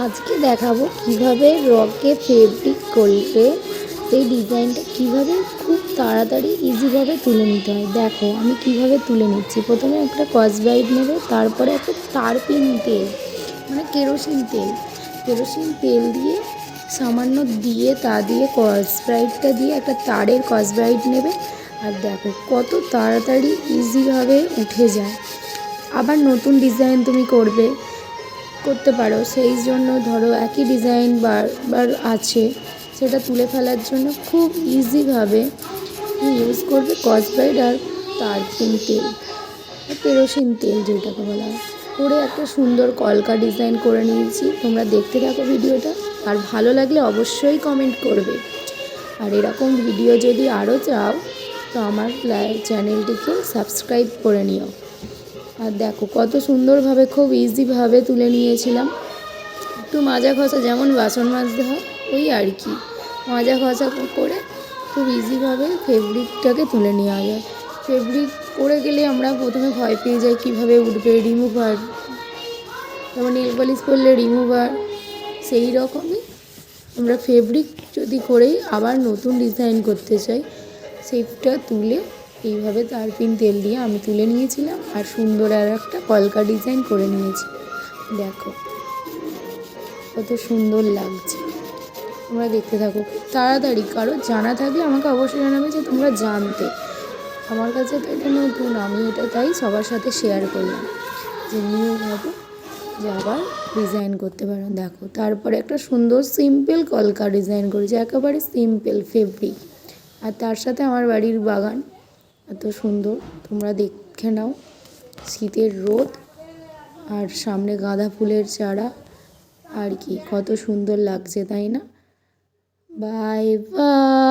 আজকে দেখাবো কিভাবে রকে ফেব্রিক করলে এই ডিজাইনটা কিভাবে খুব তাড়াতাড়ি ইজিভাবে তুলে নিতে হয়। দেখো আমি কিভাবে তুলে নিচ্ছি। প্রথমে একটা স্কচব্রাইট নেবে, তারপরে একটা তারপিন তেল মানে কেরোসিন তেল দিয়ে সামান্য দিয়ে তা দিয়ে স্কচব্রাইটটা দিয়ে একটা তারের স্কচব্রাইট নেবে। আর দেখো কত তাড়াতাড়ি ইজিভাবে উঠে যায়। আবার নতুন ডিজাইন তুমি করতে পারো, সেই জন্য ধরো একই ডিজাইন বারবার আছে, সেটা তুলে ফেলার জন্য খুব ইজিভাবে ইউজ করবে স্কচব্রাইট আর তারপিন তেল, কেরোসিন তেল যেটাকে বলা হয়। করে একটা সুন্দর কলকা ডিজাইন করে নিয়েছি। তোমরা দেখতে থাকো ভিডিওটা, আর ভালো লাগলে অবশ্যই কমেন্ট করবে। আর এরকম ভিডিও যদি আরও চাও তো আমার চ্যানেলটিকে সাবস্ক্রাইব করে নিও। আর দেখো কত সুন্দরভাবে খুব ইজিভাবে তুলে নিয়েছিলাম। একটু মাজা ঘষা, যেমন বাসন মাজতে হয় ওই আর কি, মাজা ঘষা করে খুব ইজিভাবে ফেব্রিকটাকে তুলে নেওয়া যায়। ফেব্রিক পরে গেলে আমরা প্রথমে ভয় পেয়ে যাই কীভাবে উঠবে, রিমুভার, যেমন নেল পলিশ করলে রিমুভার, সেই রকমই আমরা ফেব্রিক যদি করেই আবার নতুন ডিজাইন করতে চাই, সেইটা তুলে এইভাবে তারপিন তেল দিয়ে আমি তুলে নিয়েছিলাম। আর সুন্দর আর একটা কলকা ডিজাইন করে নিয়েছি। দেখো কত সুন্দর লাগছে। তোমরা দেখতে থাকো খুব তাড়াতাড়ি। কারো জানা থাকলে আমাকে অবশ্যই জানাবে যে তোমরা জানতে। আমার কাছে তো এটা নতুন, আমি এটা তাই সবার সাথে শেয়ার করলাম যে নিউভাবে যে আবার ডিজাইন করতে পারো। দেখো তারপরে একটা সুন্দর সিম্পল কলকা ডিজাইন করেছি, একেবারে সিম্পল ফেব্রিক। আর তার সাথে আমার বাড়ির বাগান এত সুন্দর, তোমরা দেখে নাও। শীতের রোদ আর সামনে গাঁদা ফুলের চারা, আর কি কত সুন্দর লাগছে তাই না। Bye bye.